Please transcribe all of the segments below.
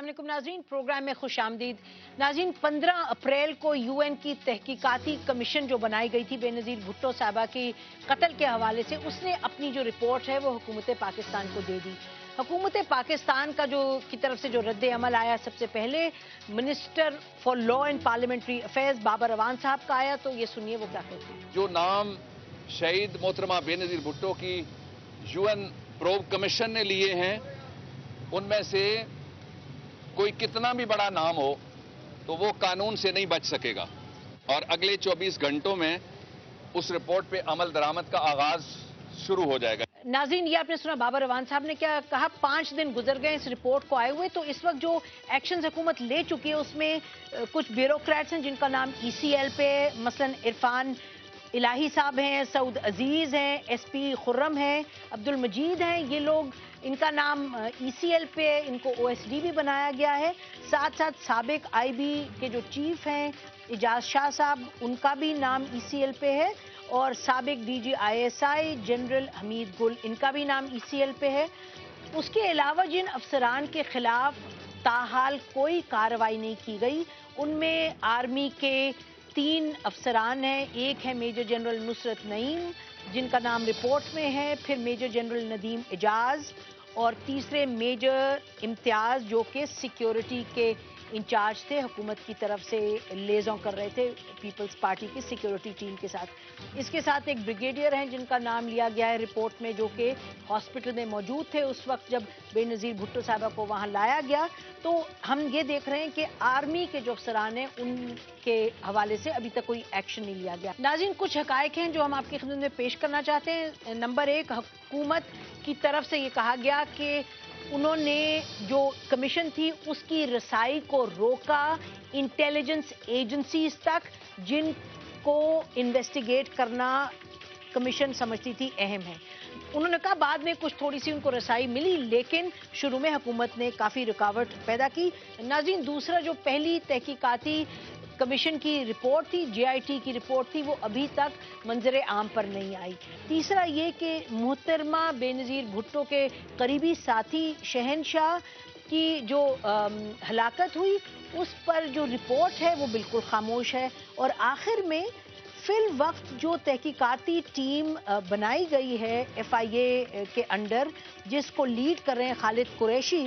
अस्सलामुअलैकुम नाज़रीन, प्रोग्राम में खुश आमदीद। नाज़रीन, 15 अप्रैल को यूएन की तहकीकाती कमीशन जो बनाई गई थी बेनज़ीर भुट्टो साहबा की कत्ल के हवाले से, उसने अपनी जो रिपोर्ट है वो हुकूमत पाकिस्तान को दे दी। हुकूमत पाकिस्तान का की तरफ से जो रद्द अमल आया, सबसे पहले minister for law and parliamentary affairs Babar Awan साहब का आया, तो ये सुनिए वो क्या कहते हैं। जो नाम शहीद मोहतरमा बेनज़ीर भुट्टो की यूएन प्रोब कमीशन ने लिए हैं, उनमें से कोई कितना भी बड़ा नाम हो तो वो कानून से नहीं बच सकेगा और अगले 24 घंटों में उस रिपोर्ट पे अमल दरामद का आगाज शुरू हो जाएगा। नाज़रीन, ये आपने सुना बाबर अवान साहब ने क्या कहा। 5 दिन गुजर गए इस रिपोर्ट को आए हुए, तो इस वक्त जो एक्शन हुकूमत ले चुकी है उसमें कुछ ब्यूरोक्रेट्स हैं जिनका नाम ईसीएल पे, मसलन इरफान इलाही साहब हैं, सऊद अजीज हैं, एसपी खुर्रम हैं, अब्दुल मजीद हैं। ये लोग, इनका नाम ईसीएल पे, इनको ओएसडी भी बनाया गया है। साथ साथ साबिक आईबी के जो चीफ हैं इजाज शाह साहब, उनका भी नाम ईसीएल पे है, और साबिक डीजी आईएसआई जनरल हमीद गुल, इनका भी नाम ईसीएल पे है। उसके अलावा जिन अफसरान के खिलाफ ताहाल कोई कार्रवाई नहीं की गई, उनमें आर्मी के 3 अफसरान हैं। एक है मेजर जनरल नुसरत नईम, जिनका नाम रिपोर्ट में है, फिर मेजर जनरल नदीम एजाज, और तीसरे मेजर इम्तियाज जो कि सिक्योरिटी के इंचार्ज थे, हुकूमत की तरफ से लेज़ों कर रहे थे पीपल्स पार्टी की सिक्योरिटी टीम के साथ। इसके साथ एक ब्रिगेडियर हैं जिनका नाम लिया गया है रिपोर्ट में, जो कि हॉस्पिटल में मौजूद थे उस वक्त जब बेनज़ीर भुट्टो साहबा को वहां लाया गया। तो हम ये देख रहे हैं कि आर्मी के जो अफसरान हैं उनके हवाले से अभी तक कोई एक्शन नहीं लिया गया। नाज़रीन, कुछ हकायक हैं जो हम आपकी खिदमत में पेश करना चाहते हैं। नंबर 1, हुकूमत की तरफ से ये कहा गया कि उन्होंने जो कमीशन थी उसकी रसाई को रोका इंटेलिजेंस एजेंसीज तक, जिनको इन्वेस्टिगेट करना कमीशन समझती थी अहम है। उन्होंने कहा बाद में कुछ थोड़ी सी उनको रसाई मिली, लेकिन शुरू में हुकूमत ने काफ़ी रुकावट पैदा की। नाज़रीन, दूसरा जो पहली तहकीकाती कमीशन की रिपोर्ट थी, जेआईटी की रिपोर्ट थी, वो अभी तक मंजर आम पर नहीं आई। तीसरा ये कि मोहतरमा बेनज़ीर भुट्टो के करीबी साथी शहनशाह की जो हलाकत हुई, उस पर जो रिपोर्ट है वो बिल्कुल खामोश है। और आखिर में फिल वक्त जो तहकीकाती टीम बनाई गई है एफआईए के अंडर, जिसको लीड कर रहे हैं खालिद कुरैशी,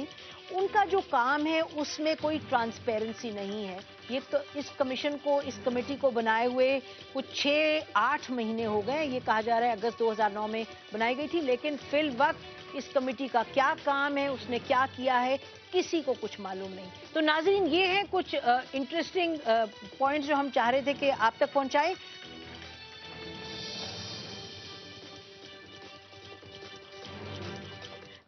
उनका जो काम है उसमें कोई ट्रांसपेरेंसी नहीं है। ये तो इस कमीशन को, इस कमेटी को बनाए हुए कुछ 6-8 महीने हो गए। ये कहा जा रहा है अगस्त 2009 में बनाई गई थी, लेकिन फिल वक्त इस कमेटी का क्या काम है, उसने क्या किया है, किसी को कुछ मालूम नहीं। तो नाज़रीन, ये हैं कुछ इंटरेस्टिंग पॉइंट्स जो हम चाह रहे थे कि आप तक पहुंचाएं।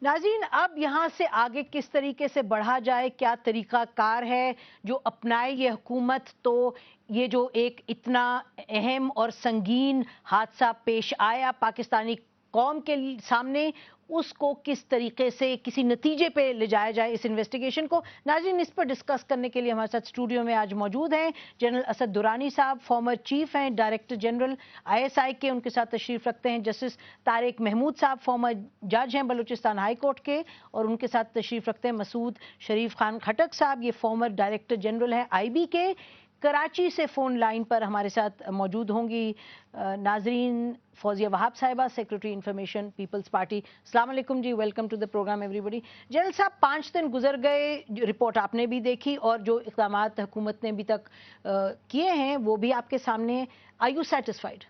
नाज़रीन, अब यहाँ से आगे किस तरीके से बढ़ा जाए, क्या तरीका कार है जो अपनाए ये हुकूमत, तो ये जो एक इतना अहम और संगीन हादसा पेश आया पाकिस्तानी कौम के सामने, उसको किस तरीके से किसी नतीजे पे ले जाया जाए इस इन्वेस्टिगेशन को। नाज़रीन, इस पर डिस्कस करने के लिए हमारे साथ स्टूडियो में आज मौजूद हैं जनरल असद दुरानी साहब, फॉर्मर चीफ हैं डायरेक्टर जनरल आईएसआई के, उनके साथ तशरीफ रखते हैं जस्टिस तारिक महमूद साहब, फॉर्मर जज हैं बलूचिस्तान हाई कोर्ट के, और उनके साथ तशरीफ रखते हैं मसूद शरीफ खान खटक साहब, ये फॉर्मर डायरेक्टर जनरल हैं आईबी के। कराची से फ़ोन लाइन पर हमारे साथ मौजूद होंगी नाजरीन फौजिया वहाब साहिबा, सेक्रेटरी इंफॉर्मेशन पीपल्स पार्टी। अस्सलाम वालेकुम जी, welcome to the program everybody. General साहब, 5 दिन गुजर गए, रिपोर्ट आपने भी देखी और जो इक़दामात हुकूमत ने अभी तक किए हैं वो भी आपके सामने हैं। Are you satisfied?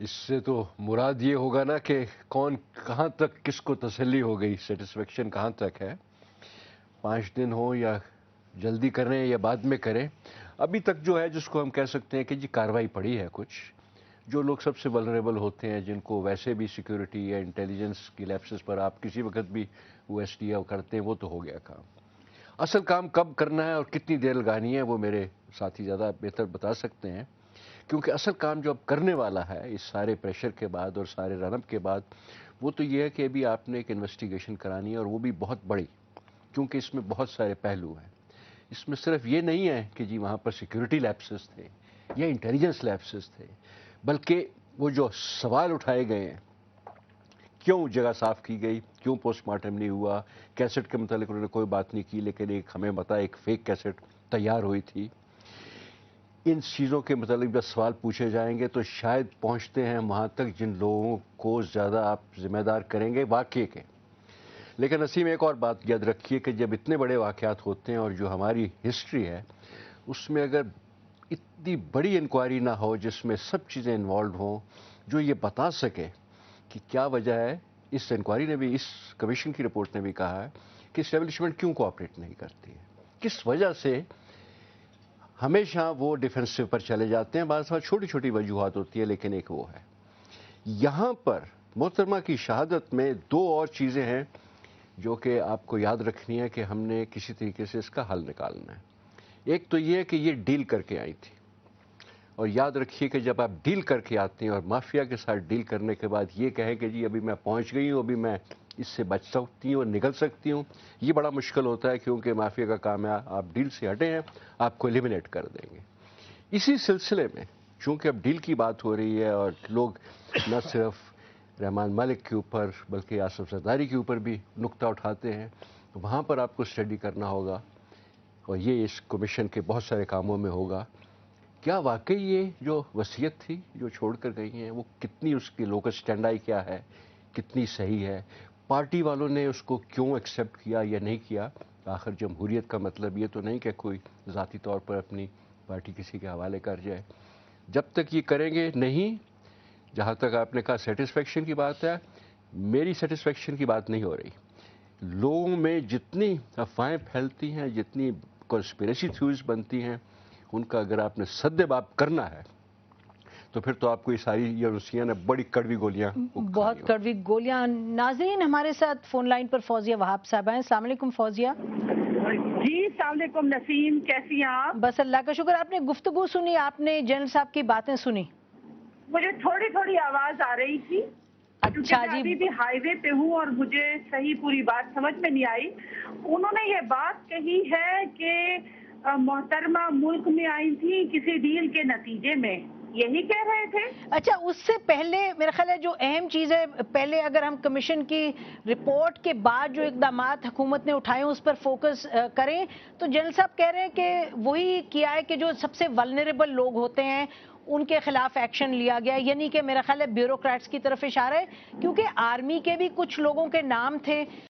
इससे तो मुराद ये होगा ना कि कौन कहाँ तक किसको तसल्ली हो गई, सेटिस्फेक्शन कहाँ तक है। 5 दिन हो या जल्दी करें या बाद में करें, अभी तक जो है जिसको हम कह सकते हैं कि जी कार्रवाई पड़ी है। कुछ जो लोग सबसे वल्नरेबल होते हैं, जिनको वैसे भी सिक्योरिटी या इंटेलिजेंस की लैप्सेस पर आप किसी वक्त भी ओएसडी करते हैं, वो तो हो गया काम। असल काम कब करना है और कितनी देर लगानी है वो मेरे साथी ज़्यादा बेहतर बता सकते हैं, क्योंकि असल काम जो अब करने वाला है इस सारे प्रेशर के बाद और सारे रनअप के बाद, वो तो ये है कि अभी आपने एक इन्वेस्टिगेशन करानी है, और वो भी बहुत बड़ी, क्योंकि इसमें बहुत सारे पहलू हैं। इसमें सिर्फ ये नहीं है कि जी वहाँ पर सिक्योरिटी लैप्सेस थे या इंटेलिजेंस लैप्सेस थे, बल्कि वो जो सवाल उठाए गए हैं क्यों जगह साफ की गई, क्यों पोस्टमार्टम नहीं हुआ, कैसेट के मतलब उन्होंने कोई बात नहीं की, लेकिन एक हमें पता एक फेक कैसेट तैयार हुई थी। इन चीज़ों के मतलब जब सवाल पूछे जाएंगे तो शायद पहुंचते हैं वहां तक जिन लोगों को ज़्यादा आप जिम्मेदार करेंगे वाकये के। लेकिन नसीम एक और बात याद रखिए कि जब इतने बड़े वाक़यात होते हैं और जो हमारी हिस्ट्री है उसमें अगर इतनी बड़ी इंक्वायरी ना हो जिसमें सब चीज़ें इन्वॉल्व हों, जो ये बता सके कि क्या वजह है। इस इंक्वायरी ने भी, इस कमीशन की रिपोर्ट ने भी कहा है कि एस्टेब्लिशमेंट क्यों कोऑपरेट नहीं करती है, किस वजह से हमेशा वो डिफेंसिव पर चले जाते हैं। बात छोटी छोटी वजूहात होती है, लेकिन एक वो है। यहाँ पर मोहतरमा की शहादत में दो और चीज़ें हैं जो कि आपको याद रखनी है कि हमने किसी तरीके से इसका हल निकालना है। एक तो ये है कि ये डील करके आई थी, और याद रखिए कि जब आप डील करके आते हैं और माफिया के साथ डील करने के बाद ये कहें कि जी अभी मैं पहुंच गई हूँ, अभी मैं इससे बच सकती हूँ और निकल सकती हूँ, ये बड़ा मुश्किल होता है, क्योंकि माफिया का काम है आप डील से हटे हैं, आपको एलिमिनेट कर देंगे। इसी सिलसिले में चूँकि अब डील की बात हो रही है और लोग न सिर्फ रहमान मलिक के ऊपर बल्कि आसिफ जरदारी के ऊपर भी नुक्ता उठाते हैं, तो वहाँ पर आपको स्टडी करना होगा, और ये इस कमीशन के बहुत सारे कामों में होगा। क्या वाकई ये जो वसीयत थी जो छोड़कर गई हैं वो कितनी, उसकी लोकस स्टैंडाई क्या है, कितनी सही है, पार्टी वालों ने उसको क्यों एक्सेप्ट किया या नहीं किया। आखिर जमहूरियत का मतलब ये तो नहीं कि कोई ज़ाती तौर पर अपनी पार्टी किसी के हवाले कर जाए। जब तक ये करेंगे नहीं, जहाँ तक आपने कहा सेटिस्फेक्शन की बात है, मेरी सेटिस्फेक्शन की बात नहीं हो रही। लोगों में जितनी अफवाहें फैलती हैं, जितनी कॉन्स्पिरेसी थ्योरीज बनती हैं, उनका अगर आपने सद्देबाप करना है तो फिर तो आपको ये सारी ये रूसियां ने बड़ी कड़वी गोलियां, बहुत कड़वी गोलियां। नाज़रीन, हमारे साथ फोन लाइन पर फौजिया वहाब साहब हैं। अस्सलाम वालेकुम फौजिया। जी अस्सलाम वालेकुम नसीम, कैसी हैं आप? बस अल्लाह का शुक्र। आपने गुफ्तगू सुनी, आपने जनरल साहब की बातें सुनी? मुझे थोड़ी थोड़ी आवाज आ रही थी, क्योंकि अच्छा मैं जी। अभी भी हाईवे पे हूँ और मुझे सही पूरी बात समझ में नहीं आई। उन्होंने ये बात कही है कि मोहतरमा मुल्क में आई थी किसी डील के नतीजे में, यही कह रहे थे? अच्छा, उससे पहले मेरा ख्याल है जो अहम चीज़ है, पहले अगर हम कमीशन की रिपोर्ट के बाद जो इकदामात हुकूमत ने उठाए उस पर फोकस करें, तो जनरल साहब कह रहे हैं कि वही किया है कि जो सबसे वल्नरेबल लोग होते हैं उनके खिलाफ एक्शन लिया गया, यानी कि मेरा ख्याल है ब्यूरोक्रेट्स की तरफ इशारा है, क्योंकि आर्मी के भी कुछ लोगों के नाम थे